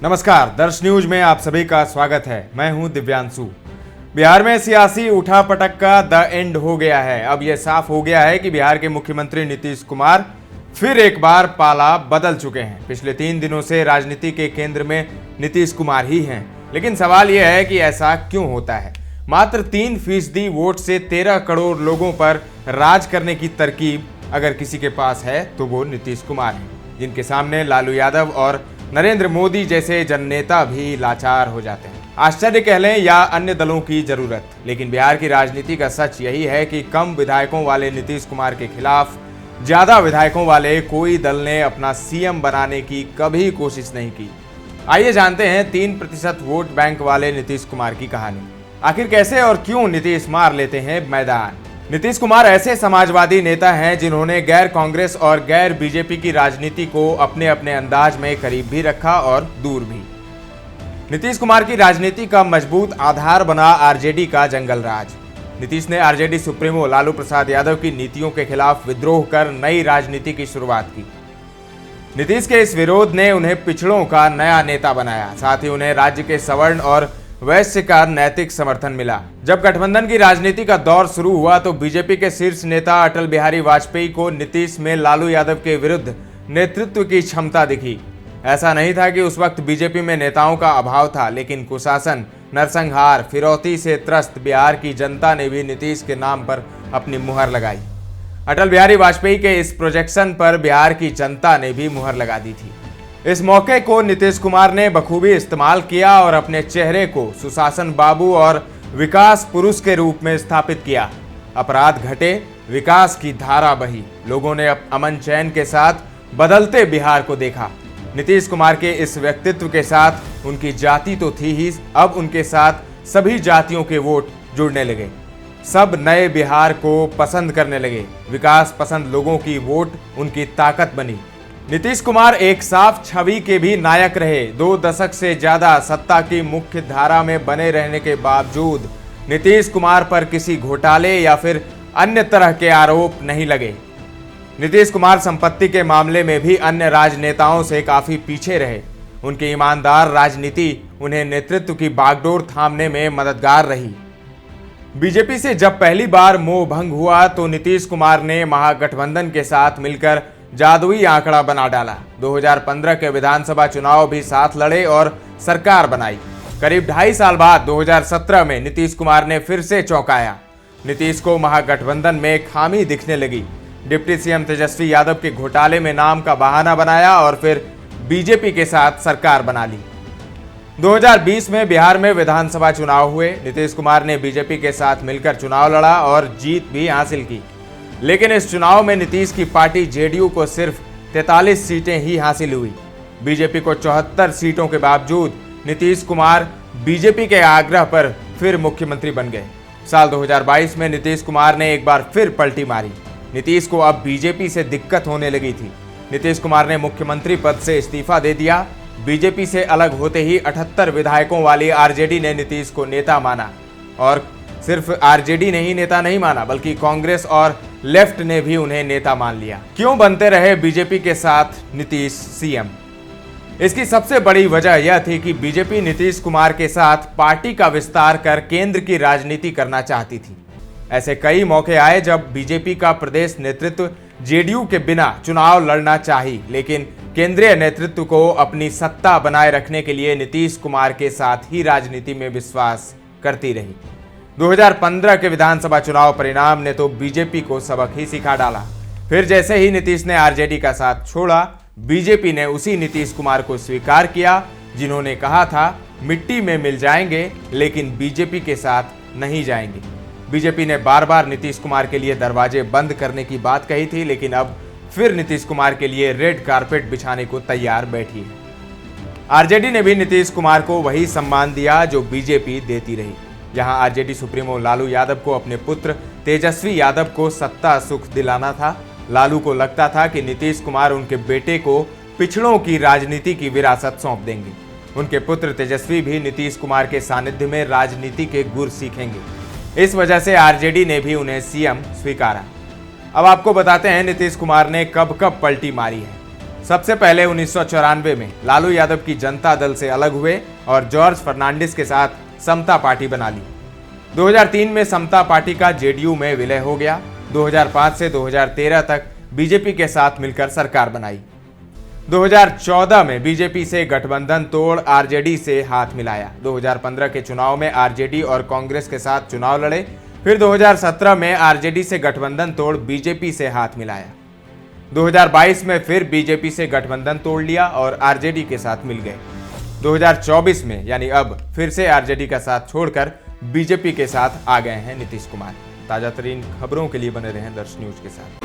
नमस्कार, दर्श न्यूज में आप सभी का स्वागत है। मैं हूं दिव्यांशु। बिहार में सियासी उठापटक का द एंड हो गया है। अब यह साफ हो गया है कि बिहार के मुख्यमंत्री नीतीश कुमार फिर एक बार पाला बदल चुके हैं। पिछले 3 दिनों से राजनीति के केंद्र में नीतीश कुमार ही हैं। लेकिन सवाल यह है कि ऐसा क्यों होता है। मात्र 3% वोट से 13 करोड़ लोगों पर राज करने की तरकीब अगर किसी के पास है तो वो नीतीश कुमार हैं, जिनके सामने लालू यादव और नरेंद्र मोदी जैसे जननेता भी लाचार हो जाते हैं। आश्चर्य कह लें या अन्य दलों की जरूरत, लेकिन बिहार की राजनीति का सच यही है कि कम विधायकों वाले नीतीश कुमार के खिलाफ ज्यादा विधायकों वाले कोई दल ने अपना सीएम बनाने की कभी कोशिश नहीं की। आइए जानते हैं 3% वोट बैंक वाले नीतीश कुमार की कहानी। आखिर कैसे और क्यों नीतीश मार लेते हैं मैदान। नीतीश कुमार ऐसे समाजवादी नेता हैं जिन्होंने गैर कांग्रेस और गैर बीजेपी की राजनीति को अपने अपने अंदाज में करीब भी रखा और दूर भी। नीतीश कुमार की राजनीति का मजबूत आधार बना आरजेडी का जंगल राज। नीतीश ने आरजेडी सुप्रीमो लालू प्रसाद यादव की नीतियों के खिलाफ विद्रोह कर नई राजनीति की शुरुआत की। नीतीश के इस विरोध ने उन्हें पिछड़ों का नया नेता बनाया। साथ ही उन्हें राज्य के सवर्ण और वैश्य का नैतिक समर्थन मिला। जब गठबंधन की राजनीति का दौर शुरू हुआ तो बीजेपी के शीर्ष नेता अटल बिहारी वाजपेयी को नीतीश में लालू यादव के विरुद्ध नेतृत्व की क्षमता दिखी। ऐसा नहीं था कि उस वक्त बीजेपी में नेताओं का अभाव था, लेकिन कुशासन, नरसंहार, फिरौती से त्रस्त बिहार की जनता ने भी नीतीश के नाम पर अपनी मुहर लगाई। अटल बिहारी वाजपेयी के इस प्रोजेक्शन पर बिहार की जनता ने भी मुहर लगा दी थी। इस मौके को नीतीश कुमार ने बखूबी इस्तेमाल किया और अपने चेहरे को सुशासन बाबू और विकास पुरुष के रूप में स्थापित किया। अपराध घटे, विकास की धारा बही। लोगों ने अमन चैन के साथ बदलते बिहार को देखा। नीतीश कुमार के इस व्यक्तित्व के साथ उनकी जाति तो थी ही, अब उनके साथ सभी जातियों के वोट जुड़ने लगे। सब नए बिहार को पसंद करने लगे। विकास पसंद लोगों की वोट उनकी ताकत बनी। नीतीश कुमार एक साफ छवि के भी नायक रहे। 2 दशक से ज्यादा सत्ता की मुख्य धारा में बने रहने के बावजूद नीतीश कुमार पर किसी घोटाले या फिर अन्य तरह के आरोप नहीं लगे। नीतीश कुमार संपत्ति के मामले में भी अन्य राजनेताओं से काफी पीछे रहे। उनकी ईमानदार राजनीति उन्हें नेतृत्व की बागडोर थामने में मददगार रही। बीजेपी से जब पहली बार मोह भंग हुआ तो नीतीश कुमार ने महागठबंधन के साथ मिलकर जादुई आंकड़ा बना डाला। 2015 के विधानसभा चुनाव भी साथ लड़े और सरकार बनाई। करीब 2.5 साल बाद 2017 में नीतीश कुमार ने फिर से चौंकाया। नीतीश को महागठबंधन में खामी दिखने लगी। डिप्टी सीएम तेजस्वी यादव के घोटाले में नाम का बहाना बनाया और फिर बीजेपी के साथ सरकार बना ली। 2020 में बिहार में विधानसभा चुनाव हुए। नीतीश कुमार ने बीजेपी के साथ मिलकर चुनाव लड़ा और जीत भी हासिल की। लेकिन इस चुनाव में नीतीश की पार्टी जेडीयू को सिर्फ 43 सीटें ही हासिल हुई। बीजेपी को 74 सीटों के बावजूद नीतीश कुमार बीजेपी के आग्रह पर फिर मुख्यमंत्री बन गए। साल 2022 में नीतीश कुमार ने एक बार फिर पलटी मारी। नीतीश को अब बीजेपी से दिक्कत होने लगी थी। नीतीश कुमार ने मुख्यमंत्री पद से इस्तीफा दे दिया। बीजेपी से अलग होते ही 78 विधायकों वाली आरजेडी ने नीतीश को नेता माना। और सिर्फ आरजेडी ने ही नेता नहीं माना, बल्कि कांग्रेस और लेफ्ट ने भी उन्हें नेता मान लिया। क्यों बनते रहे बीजेपी के साथ नीतीश सीएम? इसकी सबसे बड़ी वजह यह थी कि बीजेपी नीतीश कुमार के साथ पार्टी का विस्तार कर केंद्र की राजनीति करना चाहती थी। ऐसे कई मौके आए जब बीजेपी का प्रदेश नेतृत्व जेडीयू के बिना चुनाव लड़ना चाहिए, लेकिन केंद्रीय नेतृत्व को अपनी सत्ता बनाए रखने के लिए नीतीश कुमार के साथ ही राजनीति में विश्वास करती रही। 2015 के विधानसभा चुनाव परिणाम ने तो बीजेपी को सबक ही सिखा डाला। फिर जैसे ही नीतीश ने आरजेडी का साथ छोड़ा, बीजेपी ने उसी नीतीश कुमार को स्वीकार किया जिन्होंने कहा था मिट्टी में मिल जाएंगे लेकिन बीजेपी के साथ नहीं जाएंगे। बीजेपी ने बार बार नीतीश कुमार के लिए दरवाजे बंद करने की बात कही थी, लेकिन अब फिर नीतीश कुमार के लिए रेड कारपेट बिछाने को तैयार बैठी है। आरजेडी ने भी नीतीश कुमार को वही सम्मान दिया जो बीजेपी देती रही। जहां आरजेडी सुप्रीमो लालू यादव को अपने पुत्र तेजस्वी यादव को सत्ता सुख दिलाना था, लालू को लगता था कि नीतीश कुमार उनके बेटे को पिछड़ों की राजनीति की विरासत सौंप देंगे। उनके पुत्र तेजस्वी भी नीतीश कुमार के सानिध्य में राजनीति के गुर सीखेंगे। इस वजह से आरजेडी ने भी उन्हें सीएम स्वीकारा। अब आपको बताते हैं नीतीश कुमार ने कब कब पलटी मारी है। सबसे पहले 1994 में लालू यादव की जनता दल से अलग हुए और जॉर्ज फर्नांडिस के साथ समता पार्टी बना ली। 2003 में समता पार्टी का जेडीयू में विलय हो गया। 2005 से 2013 तक बीजेपी के साथ मिलकर सरकार बनाई। 2014 में बीजेपी से गठबंधन तोड़ आरजेडी से हाथ मिलाया। 2015 के चुनाव में आरजेडी और कांग्रेस के साथ चुनाव लड़े। फिर 2017 में आरजेडी से गठबंधन तोड़ बीजेपी से हाथ मिलाया। 2022 में फिर बीजेपी से गठबंधन तोड़ लिया और आरजेडी के साथ मिल गए। 2024 में यानी अब फिर से आरजेडी का साथ छोड़कर बीजेपी के साथ आ गए हैं नीतीश कुमार। ताजा तरीन खबरों के लिए बने रहें दर्श न्यूज के साथ।